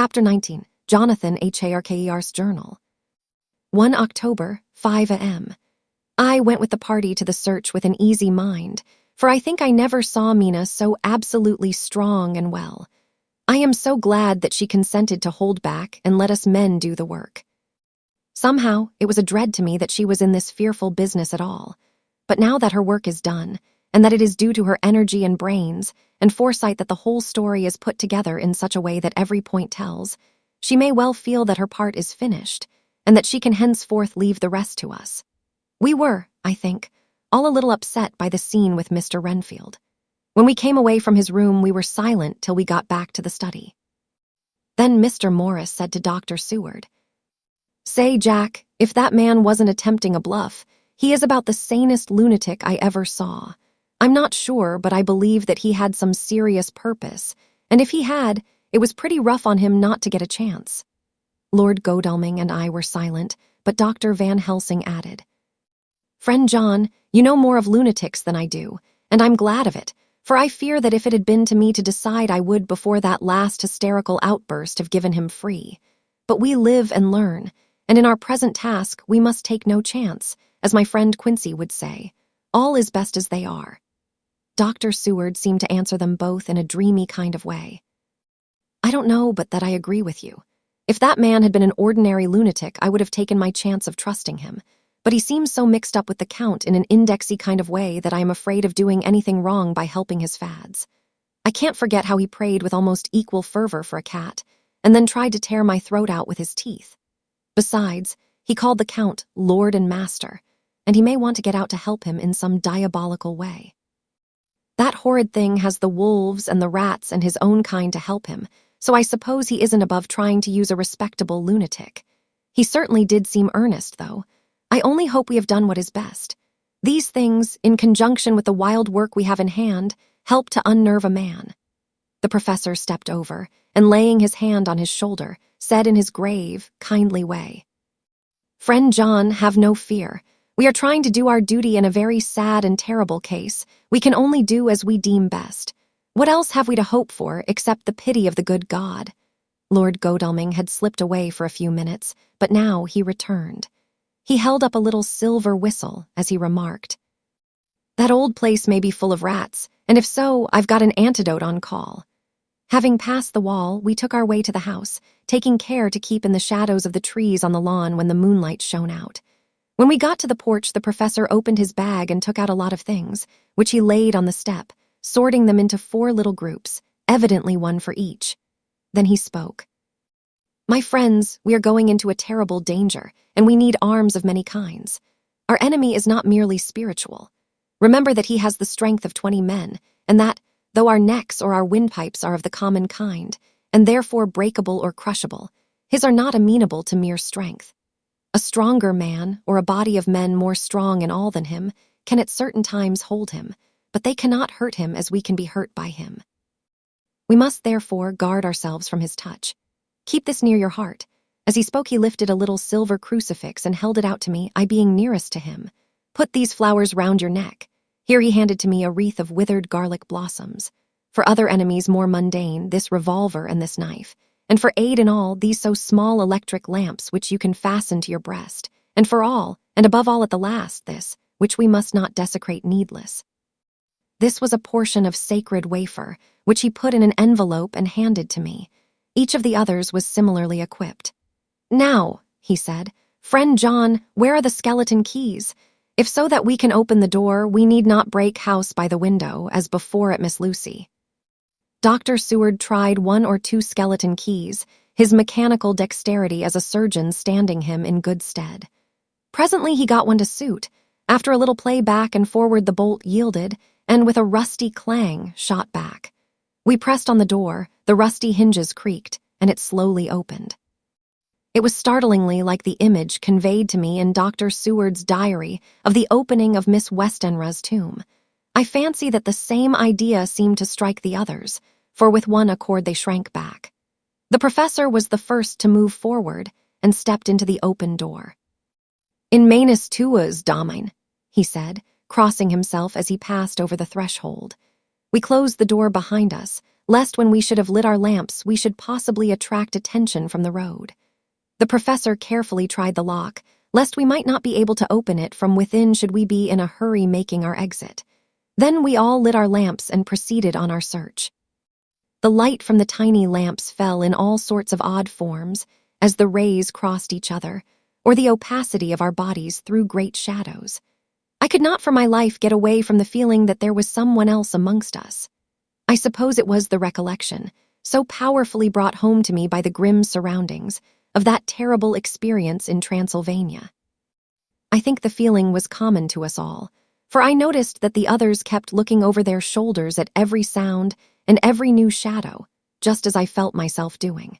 Chapter 19. Jonathan Harker's Journal. 1 October, 5 a.m. I went with the party to the search with an easy mind, for I think I never saw Mina so absolutely strong and well. I am so glad that she consented to hold back and let us men do the work. Somehow, it was a dread to me that she was in this fearful business at all. But now that her work is done, and that it is due to her energy and brains, and foresight that the whole story is put together in such a way that every point tells, she may well feel that her part is finished, and that she can henceforth leave the rest to us. We were, I think, all a little upset by the scene with Mr. Renfield. When we came away from his room, we were silent till we got back to the study. Then Mr. Morris said to Dr. Seward, "Say, Jack, if that man wasn't attempting a bluff, he is about the sanest lunatic I ever saw. I'm not sure, but I believe that he had some serious purpose, and if he had, it was pretty rough on him not to get a chance." Lord Godalming and I were silent, but Dr. Van Helsing added, "Friend John, you know more of lunatics than I do, and I'm glad of it, for I fear that if it had been to me to decide, I would, before that last hysterical outburst, have given him free. But we live and learn, and in our present task we must take no chance, as my friend Quincy would say. All is best as they are." Dr. Seward seemed to answer them both in a dreamy kind of way. "I don't know but that I agree with you. If that man had been an ordinary lunatic, I would have taken my chance of trusting him. But he seems so mixed up with the Count in an indexy kind of way that I am afraid of doing anything wrong by helping his fads. I can't forget how he prayed with almost equal fervor for a cat, and then tried to tear my throat out with his teeth. Besides, he called the Count Lord and Master, and he may want to get out to help him in some diabolical way. That horrid thing has the wolves and the rats and his own kind to help him, so I suppose he isn't above trying to use a respectable lunatic. He certainly did seem earnest, though. I only hope we have done what is best. These things, in conjunction with the wild work we have in hand, help to unnerve a man." The professor stepped over, and laying his hand on his shoulder, said in his grave, kindly way, "Friend John, have no fear. We are trying to do our duty in a very sad and terrible case. We can only do as we deem best. What else have we to hope for except the pity of the good God?" Lord Godalming had slipped away for a few minutes, but now he returned. He held up a little silver whistle as he remarked, "That old place may be full of rats, and if so, I've got an antidote on call." Having passed the wall, we took our way to the house, taking care to keep in the shadows of the trees on the lawn when the moonlight shone out. When we got to the porch, the professor opened his bag and took out a lot of things, which he laid on the step, sorting them into 4 little groups, evidently one for each. Then he spoke. "My friends, we are going into a terrible danger, and we need arms of many kinds. Our enemy is not merely spiritual. Remember that he has the strength of 20 men, and that, though our necks or our windpipes are of the common kind, and therefore breakable or crushable, his are not amenable to mere strength. A stronger man, or a body of men more strong in all than him, can at certain times hold him, but they cannot hurt him as we can be hurt by him. We must therefore guard ourselves from his touch. Keep this near your heart." As he spoke, he lifted a little silver crucifix and held it out to me, I being nearest to him. "Put these flowers round your neck." Here he handed to me a wreath of withered garlic blossoms. For other enemies more mundane, this revolver and this knife. And for aid in all, these so small electric lamps which you can fasten to your breast. And for all, and above all at the last, this, which we must not desecrate needless. This was a portion of sacred wafer, which he put in an envelope and handed to me. Each of the others was similarly equipped. "Now," he said, "Friend John, where are the skeleton keys? If so that we can open the door, we need not break house by the window, as before at Miss Lucy." Dr. Seward tried 1 or 2 skeleton keys, his mechanical dexterity as a surgeon standing him in good stead. Presently he got one to suit. After a little play back and forward, the bolt yielded, and with a rusty clang, shot back. We pressed on the door, the rusty hinges creaked, and it slowly opened. It was startlingly like the image conveyed to me in Dr. Seward's diary of the opening of Miss Westenra's tomb. I fancy that the same idea seemed to strike the others, for with one accord they shrank back. The professor was the first to move forward and stepped into the open door. "In manus tuas, Domine," he said, crossing himself as he passed over the threshold. We closed the door behind us, lest when we should have lit our lamps we should possibly attract attention from the road. The professor carefully tried the lock, lest we might not be able to open it from within should we be in a hurry making our exit. Then we all lit our lamps and proceeded on our search. The light from the tiny lamps fell in all sorts of odd forms as the rays crossed each other, or the opacity of our bodies threw great shadows. I could not for my life get away from the feeling that there was someone else amongst us. I suppose it was the recollection, so powerfully brought home to me by the grim surroundings, of that terrible experience in Transylvania. I think the feeling was common to us all, for I noticed that the others kept looking over their shoulders at every sound and every new shadow, just as I felt myself doing.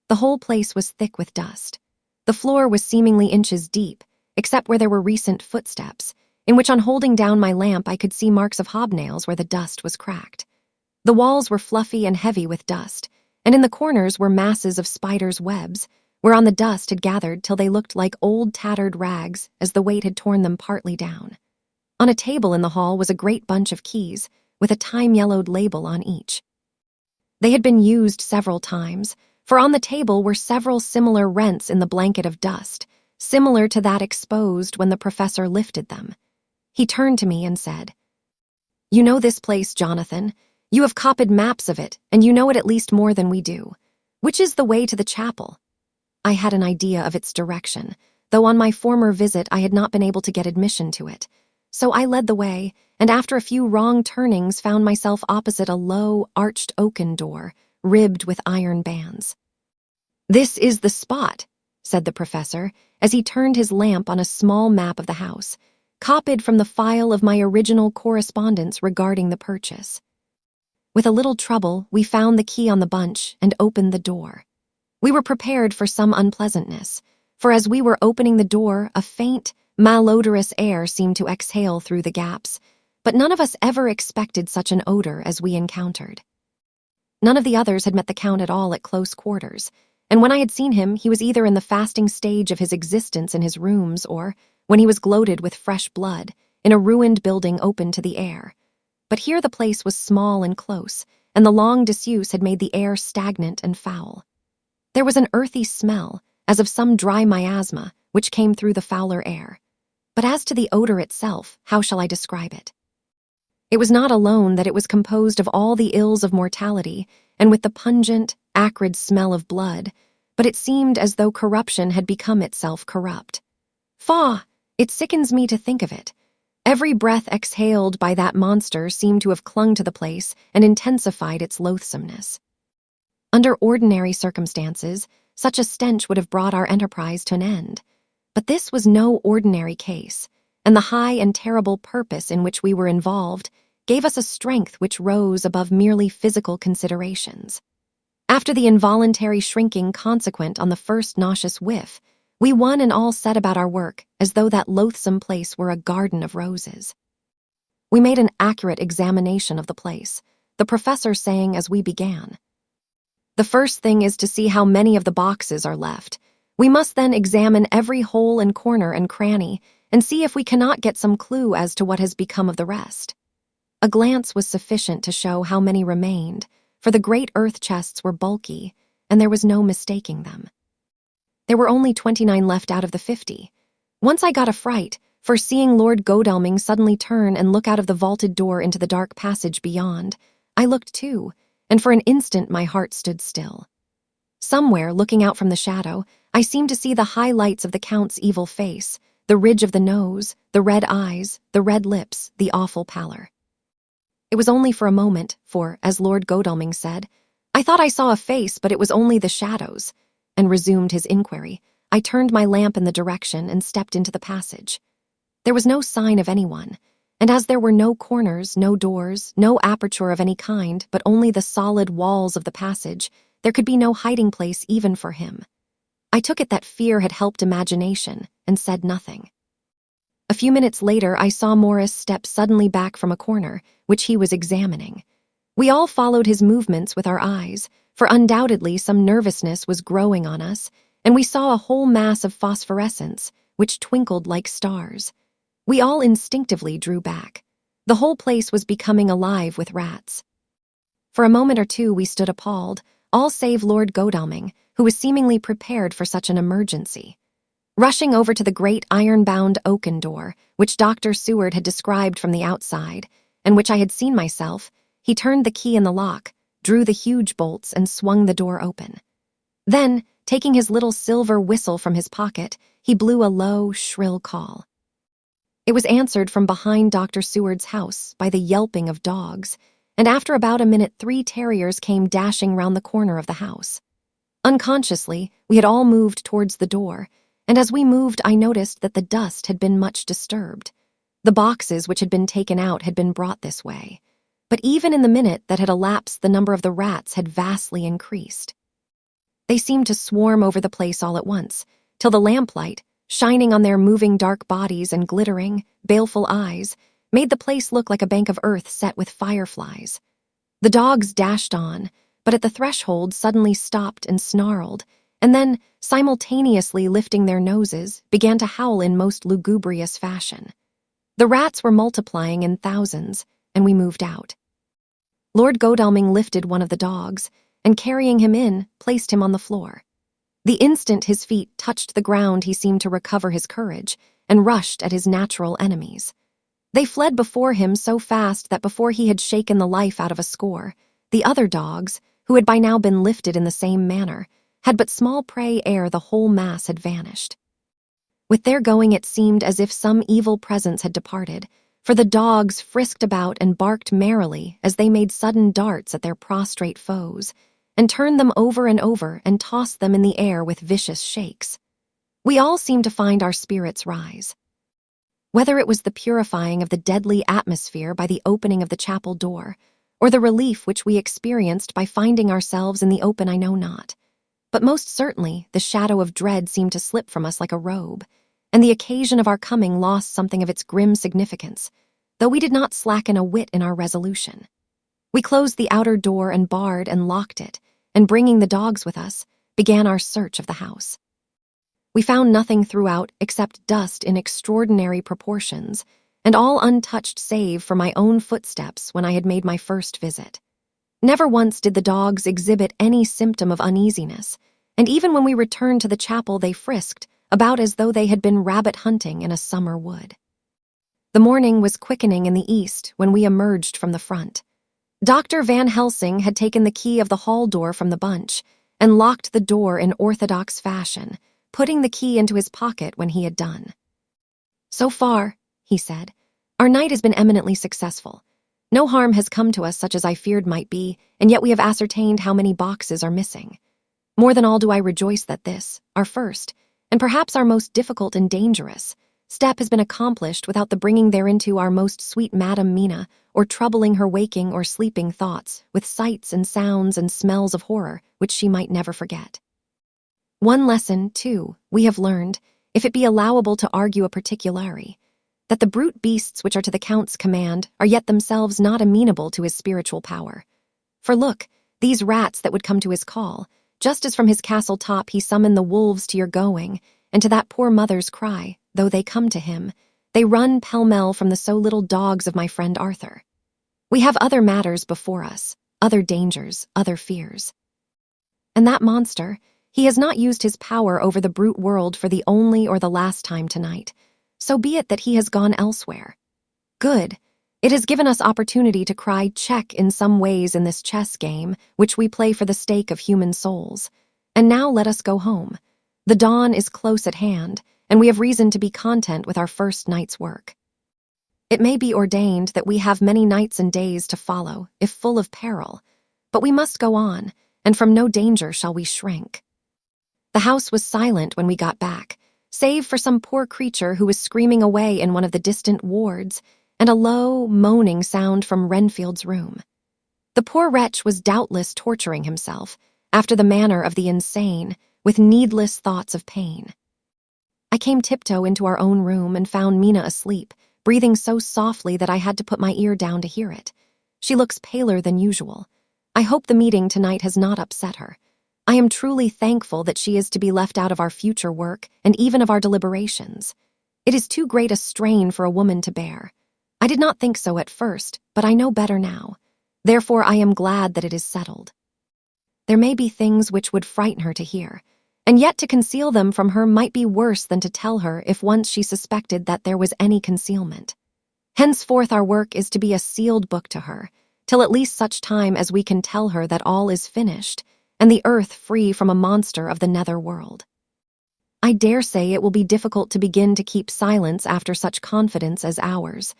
The whole place was thick with dust. The floor was seemingly inches deep, except where there were recent footsteps, in which on holding down my lamp I could see marks of hobnails where the dust was cracked. The walls were fluffy and heavy with dust, and in the corners were masses of spiders' webs, whereon the dust had gathered till they looked like old tattered rags as the weight had torn them partly down. On a table in the hall was a great bunch of keys, with a time-yellowed label on each. They had been used several times, for on the table were several similar rents in the blanket of dust, similar to that exposed when the professor lifted them. He turned to me and said, "You know this place, Jonathan. You have copied maps of it, and you know it at least more than we do. Which is the way to the chapel?" I had an idea of its direction, though on my former visit I had not been able to get admission to it. So I led the way, and after a few wrong turnings found myself opposite a low, arched oaken door, ribbed with iron bands. "This is the spot," said the professor, as he turned his lamp on a small map of the house, copied from the file of my original correspondence regarding the purchase. With a little trouble, we found the key on the bunch and opened the door. We were prepared for some unpleasantness, for as we were opening the door, a faint, malodorous air seemed to exhale through the gaps, but none of us ever expected such an odor as we encountered. None of the others had met the Count at all at close quarters, and when I had seen him, he was either in the fasting stage of his existence in his rooms or, when he was gloated with fresh blood, in a ruined building open to the air. But here the place was small and close, and the long disuse had made the air stagnant and foul. There was an earthy smell, as of some dry miasma, which came through the fouler air. But as to the odor itself, how shall I describe it? It was not alone that it was composed of all the ills of mortality, and with the pungent, acrid smell of blood, but it seemed as though corruption had become itself corrupt. Faugh! It sickens me to think of it. Every breath exhaled by that monster seemed to have clung to the place and intensified its loathsomeness. Under ordinary circumstances, such a stench would have brought our enterprise to an end. But this was no ordinary case, and the high and terrible purpose in which we were involved gave us a strength which rose above merely physical considerations. After the involuntary shrinking consequent on the first nauseous whiff, we one and all set about our work as though that loathsome place were a garden of roses. We made an accurate examination of the place, the professor saying as we began, "The first thing is to see how many of the boxes are left. We must then examine every hole and corner and cranny and see if we cannot get some clue as to what has become of the rest." A glance was sufficient to show how many remained, for the great earth chests were bulky, and there was no mistaking them. There were only 29 left out of the 50. Once I got a fright, for seeing Lord Godalming suddenly turn and look out of the vaulted door into the dark passage beyond, I looked too, and for an instant my heart stood still. Somewhere, looking out from the shadow, I seemed to see the high lights of the Count's evil face, the ridge of the nose, the red eyes, the red lips, the awful pallor. It was only for a moment, for, as Lord Godalming said, "I thought I saw a face, but it was only the shadows," and resumed his inquiry. I turned my lamp in the direction and stepped into the passage. There was no sign of anyone, and as there were no corners, no doors, no aperture of any kind, but only the solid walls of the passage, there could be no hiding place even for him. I took it that fear had helped imagination, and said nothing. A few minutes later, I saw Morris step suddenly back from a corner, which he was examining. We all followed his movements with our eyes, for undoubtedly some nervousness was growing on us, and we saw a whole mass of phosphorescence, which twinkled like stars. We all instinctively drew back. The whole place was becoming alive with rats. For a moment or two we stood appalled, all save Lord Godalming, who was seemingly prepared for such an emergency. Rushing over to the great iron-bound oaken door, which Dr. Seward had described from the outside, and which I had seen myself, he turned the key in the lock, drew the huge bolts, and swung the door open. Then, taking his little silver whistle from his pocket, he blew a low, shrill call. It was answered from behind Dr. Seward's house by the yelping of dogs, and after about a minute 3 terriers came dashing round the corner of the house. Unconsciously, we had all moved towards the door, and as we moved I noticed that the dust had been much disturbed. The boxes which had been taken out had been brought this way, but even in the minute that had elapsed the number of the rats had vastly increased. They seemed to swarm over the place all at once, till the lamplight, shining on their moving dark bodies and glittering, baleful eyes, made the place look like a bank of earth set with fireflies. The dogs dashed on, but at the threshold suddenly stopped and snarled, and then, simultaneously lifting their noses, began to howl in most lugubrious fashion. The rats were multiplying in thousands, and we moved out. Lord Godalming lifted one of the dogs, and carrying him in, placed him on the floor. The instant his feet touched the ground he seemed to recover his courage, and rushed at his natural enemies. They fled before him so fast that before he had shaken the life out of a score, the other dogs, who had by now been lifted in the same manner, had but small prey ere the whole mass had vanished. With their going it seemed as if some evil presence had departed, for the dogs frisked about and barked merrily as they made sudden darts at their prostrate foes, and turned them over and over and tossed them in the air with vicious shakes. We all seemed to find our spirits rise. Whether it was the purifying of the deadly atmosphere by the opening of the chapel door, or the relief which we experienced by finding ourselves in the open, I know not. But most certainly the shadow of dread seemed to slip from us like a robe, and the occasion of our coming lost something of its grim significance, though we did not slacken a whit in our resolution. We closed the outer door and barred and locked it, and bringing the dogs with us, began our search of the house. We found nothing throughout except dust in extraordinary proportions, and all untouched save for my own footsteps when I had made my first visit. Never once did the dogs exhibit any symptom of uneasiness, and even when we returned to the chapel they frisked, about as though they had been rabbit hunting in a summer wood. The morning was quickening in the east when we emerged from the front. Dr. Van Helsing had taken the key of the hall door from the bunch and locked the door in orthodox fashion, putting the key into his pocket when he had done. "So far," he said, "our night has been eminently successful. No harm has come to us such as I feared might be, and yet we have ascertained how many boxes are missing. More than all do I rejoice that this, our first, and perhaps our most difficult and dangerous, step has been accomplished without the bringing thereinto our most sweet Madam Mina, or troubling her waking or sleeping thoughts with sights and sounds and smells of horror which she might never forget. One lesson, too, we have learned, if it be allowable to argue a particulary, that the brute beasts which are to the Count's command are yet themselves not amenable to his spiritual power. For look, these rats that would come to his call, just as from his castle top he summoned the wolves to your going, and to that poor mother's cry, though they come to him, they run pell-mell from the so little dogs of my friend Arthur. We have other matters before us, other dangers, other fears. And that monster, he has not used his power over the brute world for the only or the last time tonight. So be it that he has gone elsewhere. Good. It has given us opportunity to cry check in some ways in this chess game, which we play for the stake of human souls. And now let us go home. The dawn is close at hand, and we have reason to be content with our first night's work. It may be ordained that we have many nights and days to follow, if full of peril, but we must go on, and from no danger shall we shrink. The house was silent when we got back, save for some poor creature who was screaming away in one of the distant wards, and a low, moaning sound from Renfield's room. The poor wretch was doubtless torturing himself, after the manner of the insane, with needless thoughts of pain. I came tiptoe into our own room and found Mina asleep, breathing so softly that I had to put my ear down to hear it. She looks paler than usual. I hope the meeting tonight has not upset her. I am truly thankful that she is to be left out of our future work and even of our deliberations. It is too great a strain for a woman to bear. I did not think so at first, but I know better now. Therefore, I am glad that it is settled. There may be things which would frighten her to hear, and yet to conceal them from her might be worse than to tell her if once she suspected that there was any concealment. Henceforth our work is to be a sealed book to her, till at least such time as we can tell her that all is finished, and the earth free from a monster of the nether world. I dare say it will be difficult to begin to keep silence after such confidence as ours,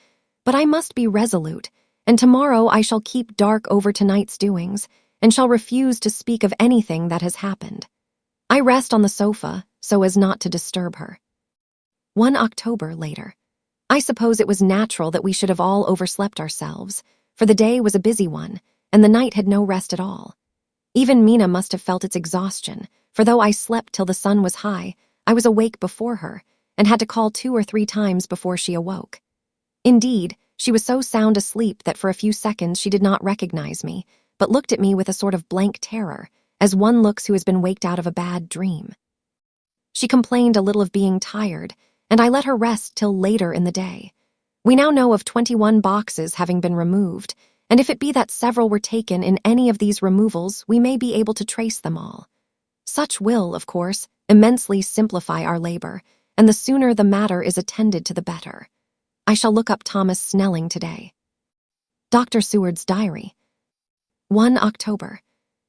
but I must be resolute, and tomorrow I shall keep dark over tonight's doings, and shall refuse to speak of anything that has happened. I rest on the sofa, so as not to disturb her. 1 October later. I suppose it was natural that we should have all overslept ourselves, for the day was a busy one, and the night had no rest at all. Even Mina must have felt its exhaustion, for though I slept till the sun was high, I was awake before her, and had to call 2 or 3 times before she awoke. Indeed, she was so sound asleep that for a few seconds she did not recognize me, but looked at me with a sort of blank terror, as one looks who has been waked out of a bad dream. She complained a little of being tired, and I let her rest till later in the day. We now know of 21 boxes having been removed, and if it be that several were taken in any of these removals, we may be able to trace them all. Such will, of course, immensely simplify our labor, and the sooner the matter is attended to the better. I shall look up Thomas Snelling today. Dr. Seward's diary. 1 October.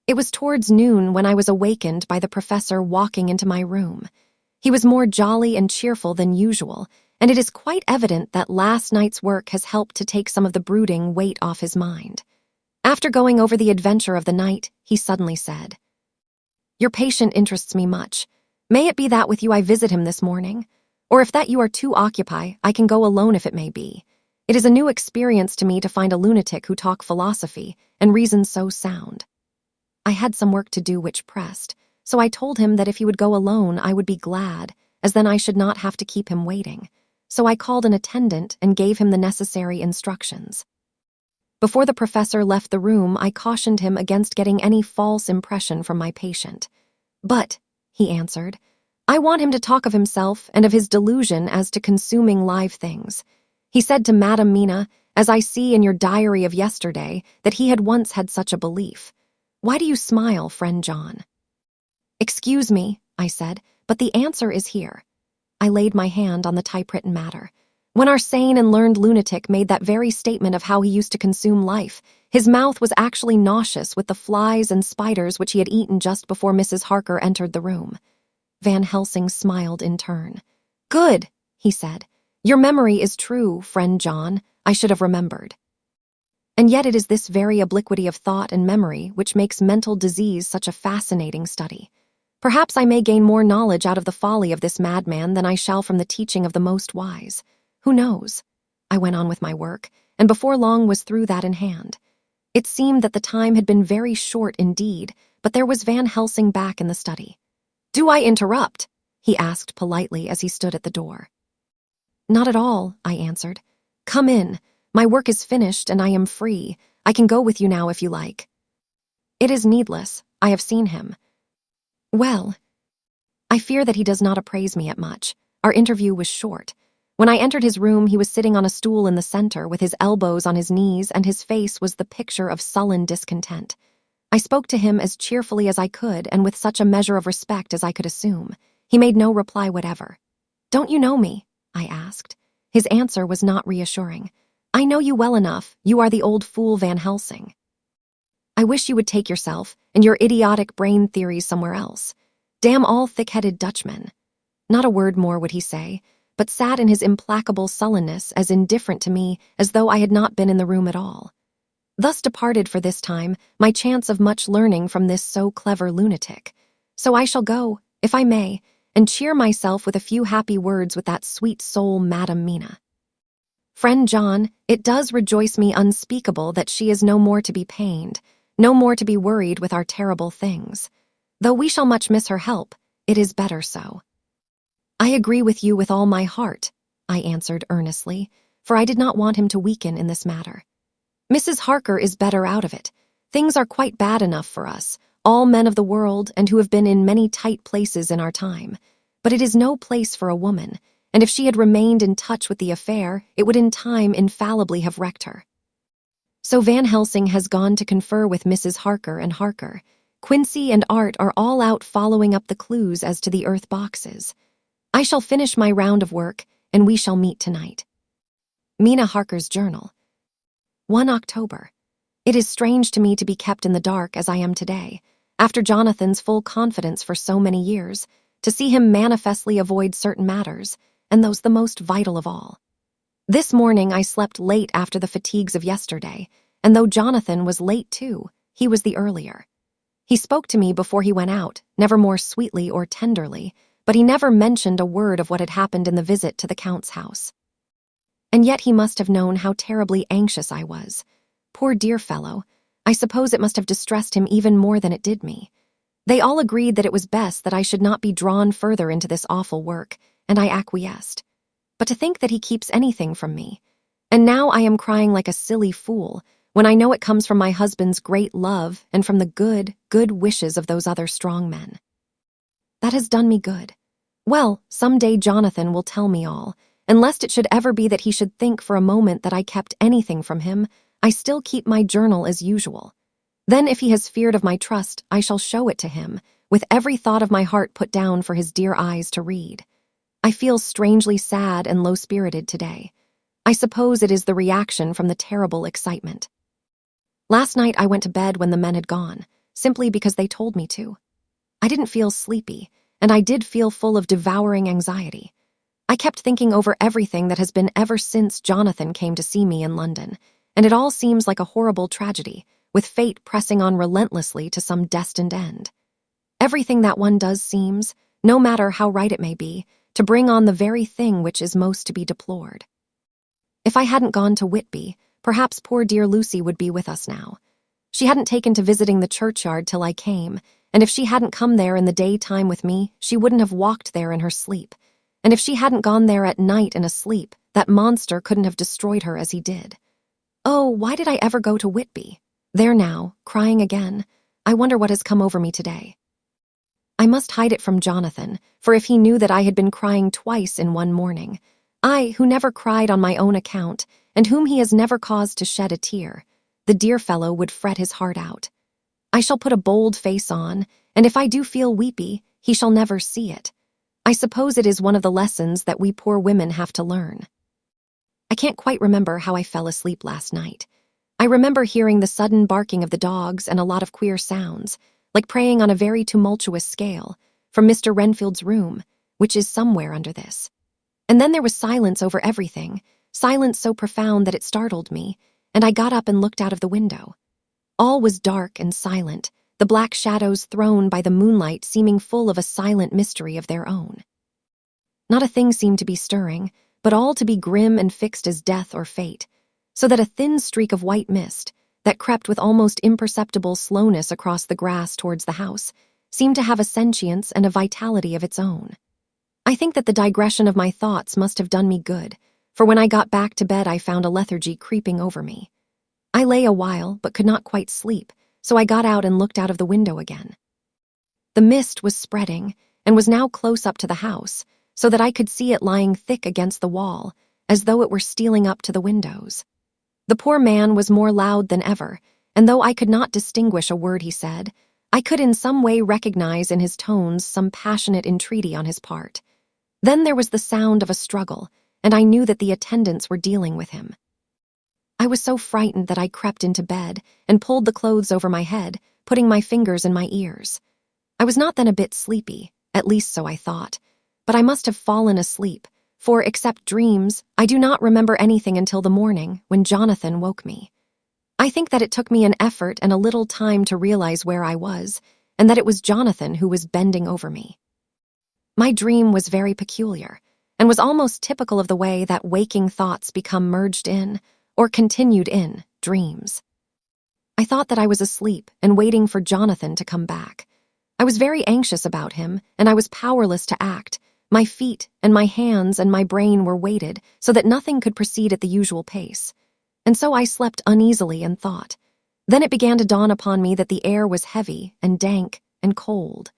It was towards noon when I was awakened by the professor walking into my room. He was more jolly and cheerful than usual, and it is quite evident that last night's work has helped to take some of the brooding weight off his mind. After going over the adventure of the night, he suddenly said, "Your patient interests me much. May it be that with you I visit him this morning? Or if that you are too occupied, I can go alone if it may be. It is a new experience to me to find a lunatic who talk philosophy and reasons so sound." I had some work to do which pressed, so I told him that if he would go alone I would be glad, as then I should not have to keep him waiting. So I called an attendant and gave him the necessary instructions. Before the professor left the room, I cautioned him against getting any false impression from my patient. "But," he answered, "I want him to talk of himself and of his delusion as to consuming live things. He said to Madame Mina, as I see in your diary of yesterday, that he had once had such a belief. Why do you smile, friend John?" "Excuse me," I said, "but the answer is here." I laid my hand on the typewritten matter. When our sane and learned lunatic made that very statement of how he used to consume life, his mouth was actually nauseous with the flies and spiders which he had eaten just before Mrs. Harker entered the room. Van Helsing smiled in turn. "Good," he said. "Your memory is true, friend John. I should have remembered." And yet it is this very obliquity of thought and memory which makes mental disease such a fascinating study. Perhaps I may gain more knowledge out of the folly of this madman than I shall from the teaching of the most wise. Who knows? I went on with my work, and before long was through that in hand. It seemed that the time had been very short indeed, but there was Van Helsing back in the study. "Do I interrupt?" he asked politely as he stood at the door. "Not at all," I answered. "Come in. My work is finished and I am free. I can go with you now if you like." "It is needless. I have seen him." "Well, I fear that he does not appraise me at much. Our interview was short. When I entered his room, he was sitting on a stool in the center with his elbows on his knees, and his face was the picture of sullen discontent. I spoke to him as cheerfully as I could and with such a measure of respect as I could assume. He made no reply whatever. "Don't you know me?" I asked. His answer was not reassuring. "I know you well enough. You are the old fool Van Helsing." "I wish you would take yourself and your idiotic brain theories somewhere else. Damn all thick-headed Dutchmen." Not a word more would he say, but sat in his implacable sullenness as indifferent to me as though I had not been in the room at all. Thus departed for this time my chance of much learning from this so clever lunatic. So I shall go, if I may, and cheer myself with a few happy words with that sweet soul Madame Mina. Friend John, it does rejoice me unspeakable that she is no more to be pained, no more to be worried with our terrible things. Though we shall much miss her help, it is better so. "I agree with you with all my heart," I answered earnestly, for I did not want him to weaken in this matter. "Mrs. Harker is better out of it. Things are quite bad enough for us, all men of the world and who have been in many tight places in our time. But it is no place for a woman, and if she had remained in touch with the affair, it would in time infallibly have wrecked her." So Van Helsing has gone to confer with Mrs. Harker and Harker. Quincy and Art are all out following up the clues as to the earth boxes. I shall finish my round of work, and we shall meet tonight. Mina Harker's journal. 1 October. It is strange to me to be kept in the dark as I am today, after Jonathan's full confidence for so many years, to see him manifestly avoid certain matters, and those the most vital of all. This morning I slept late after the fatigues of yesterday, and though Jonathan was late too, he was the earlier. He spoke to me before he went out, never more sweetly or tenderly, but he never mentioned a word of what had happened in the visit to the Count's house. And yet he must have known how terribly anxious I was. Poor dear fellow, I suppose it must have distressed him even more than it did me. They all agreed that it was best that I should not be drawn further into this awful work, and I acquiesced. But to think that he keeps anything from me. And now I am crying like a silly fool, when I know it comes from my husband's great love and from the good wishes of those other strong men. That has done me good. Well, some day Jonathan will tell me all, and lest it should ever be that he should think for a moment that I kept anything from him, I still keep my journal as usual. Then if he has feared of my trust, I shall show it to him, with every thought of my heart put down for his dear eyes to read. I feel strangely sad and low-spirited today. I suppose it is the reaction from the terrible excitement. Last night I went to bed when the men had gone, simply because they told me to. I didn't feel sleepy, and I did feel full of devouring anxiety. I kept thinking over everything that has been ever since Jonathan came to see me in London, and it all seems like a horrible tragedy, with fate pressing on relentlessly to some destined end. Everything that one does seems, no matter how right it may be, to bring on the very thing which is most to be deplored. If I hadn't gone to Whitby, perhaps poor dear Lucy would be with us now. She hadn't taken to visiting the churchyard till I came, and if she hadn't come there in the daytime with me, she wouldn't have walked there in her sleep. And if she hadn't gone there at night in a sleep, that monster couldn't have destroyed her as he did. Oh, why did I ever go to Whitby? There now, crying again. I wonder what has come over me today. I must hide it from Jonathan, for if he knew that I had been crying twice in one morning, I, who never cried on my own account, and whom he has never caused to shed a tear, the dear fellow would fret his heart out. I shall put a bold face on, and if I do feel weepy, he shall never see it. I suppose it is one of the lessons that we poor women have to learn. I can't quite remember how I fell asleep last night. I remember hearing the sudden barking of the dogs and a lot of queer sounds, like praying on a very tumultuous scale, from Mr. Renfield's room, which is somewhere under this. And then there was silence over everything, silence so profound that it startled me, and I got up and looked out of the window. All was dark and silent, the black shadows thrown by the moonlight seeming full of a silent mystery of their own. Not a thing seemed to be stirring, but all to be grim and fixed as death or fate, so that a thin streak of white mist, that crept with almost imperceptible slowness across the grass towards the house, seemed to have a sentience and a vitality of its own. I think that the digression of my thoughts must have done me good, for when I got back to bed I found a lethargy creeping over me. I lay a while, but could not quite sleep, so I got out and looked out of the window again. The mist was spreading, and was now close up to the house, so that I could see it lying thick against the wall, as though it were stealing up to the windows. The poor man was more loud than ever, and though I could not distinguish a word he said, I could in some way recognize in his tones some passionate entreaty on his part. Then there was the sound of a struggle, and I knew that the attendants were dealing with him. I was so frightened that I crept into bed and pulled the clothes over my head, putting my fingers in my ears. I was not then a bit sleepy, at least so I thought, but I must have fallen asleep, for, except dreams, I do not remember anything until the morning, when Jonathan woke me. I think that it took me an effort and a little time to realize where I was, and that it was Jonathan who was bending over me. My dream was very peculiar, and was almost typical of the way that waking thoughts become merged in, or continued in, dreams. I thought that I was asleep and waiting for Jonathan to come back. I was very anxious about him, and I was powerless to act. My feet and my hands and my brain were weighted so that nothing could proceed at the usual pace. And so I slept uneasily and thought. Then it began to dawn upon me that the air was heavy and dank and cold.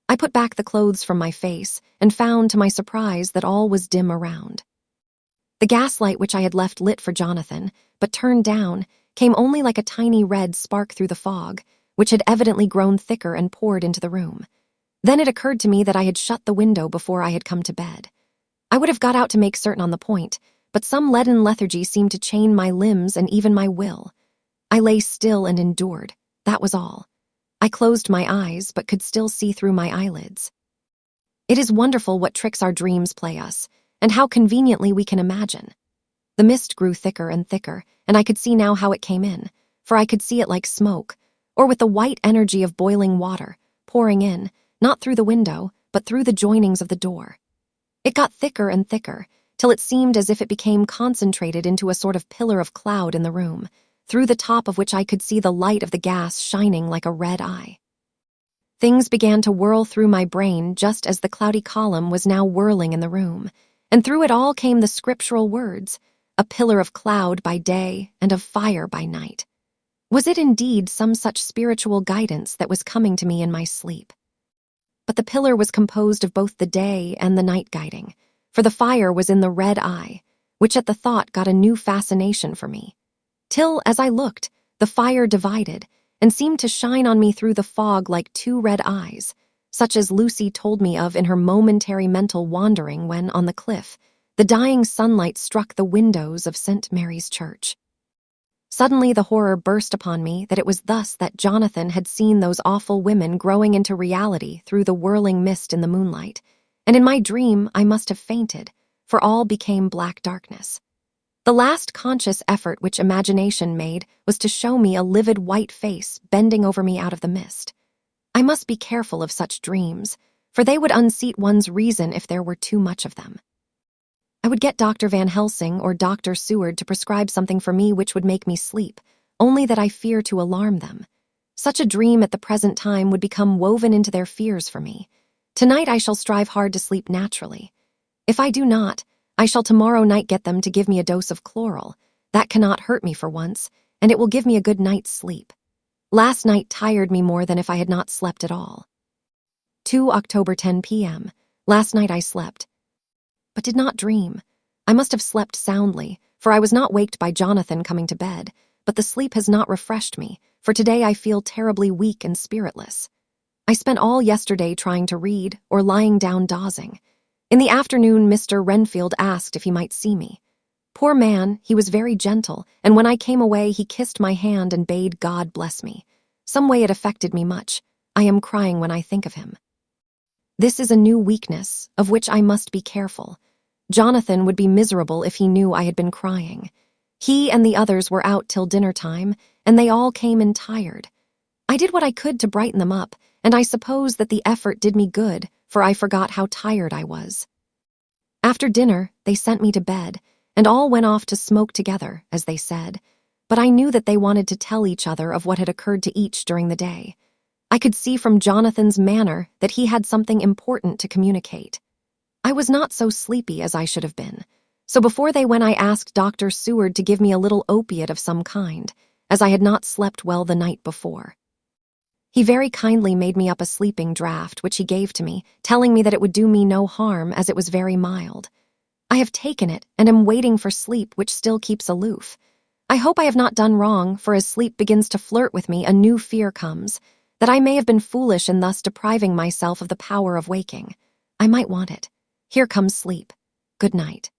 I put back the clothes from my face and found to my surprise that all was dim around. The gaslight which I had left lit for Jonathan, but turned down, came only like a tiny red spark through the fog, which had evidently grown thicker and poured into the room. Then it occurred to me that I had shut the window before I had come to bed. I would have got out to make certain on the point, but some leaden lethargy seemed to chain my limbs and even my will. I lay still and endured. That was all. I closed my eyes, but could still see through my eyelids. It is wonderful what tricks our dreams play us, and how conveniently we can imagine. The mist grew thicker and thicker, and I could see now how it came in, for I could see it like smoke, or with the white energy of boiling water, pouring in, not through the window, but through the joinings of the door. It got thicker and thicker, till it seemed as if it became concentrated into a sort of pillar of cloud in the room, through the top of which I could see the light of the gas shining like a red eye. Things began to whirl through my brain just as the cloudy column was now whirling in the room, and through it all came the scriptural words, a pillar of cloud by day and of fire by night. Was it indeed some such spiritual guidance that was coming to me in my sleep? But the pillar was composed of both the day and the night guiding, for the fire was in the red eye, which at the thought got a new fascination for me. Till, as I looked, the fire divided, and seemed to shine on me through the fog like two red eyes, such as Lucy told me of in her momentary mental wandering when, on the cliff, the dying sunlight struck the windows of St. Mary's Church. Suddenly the horror burst upon me that it was thus that Jonathan had seen those awful women growing into reality through the whirling mist in the moonlight, and in my dream I must have fainted, for all became black darkness. The last conscious effort which imagination made was to show me a livid white face bending over me out of the mist. I must be careful of such dreams, for they would unseat one's reason if there were too much of them. I would get Dr. Van Helsing or Dr. Seward to prescribe something for me which would make me sleep, only that I fear to alarm them. Such a dream at the present time would become woven into their fears for me. Tonight I shall strive hard to sleep naturally. If I do not, I shall tomorrow night get them to give me a dose of chloral. That cannot hurt me for once, and it will give me a good night's sleep. Last night tired me more than if I had not slept at all. 2 October 10 p.m. Last night I slept, but did not dream. I must have slept soundly, for I was not waked by Jonathan coming to bed, but the sleep has not refreshed me, for today I feel terribly weak and spiritless. I spent all yesterday trying to read or lying down dozing. In the afternoon, Mr. Renfield asked if he might see me. Poor man, he was very gentle, and when I came away he kissed my hand and bade God bless me. Some way it affected me much. I am crying when I think of him. This is a new weakness, of which I must be careful. Jonathan would be miserable if he knew I had been crying. He and the others were out till dinner time, and they all came in tired. I did what I could to brighten them up, and I suppose that the effort did me good, for I forgot how tired I was. After dinner, they sent me to bed, and all went off to smoke together, as they said, but I knew that they wanted to tell each other of what had occurred to each during the day. I could see from Jonathan's manner that he had something important to communicate. I was not so sleepy as I should have been, so before they went I asked Dr. Seward to give me a little opiate of some kind, as I had not slept well the night before. He very kindly made me up a sleeping draught, which he gave to me, telling me that it would do me no harm, as it was very mild. I have taken it, and am waiting for sleep, which still keeps aloof. I hope I have not done wrong, for as sleep begins to flirt with me, a new fear comes, that I may have been foolish in thus depriving myself of the power of waking. I might want it. Here comes sleep. Good night.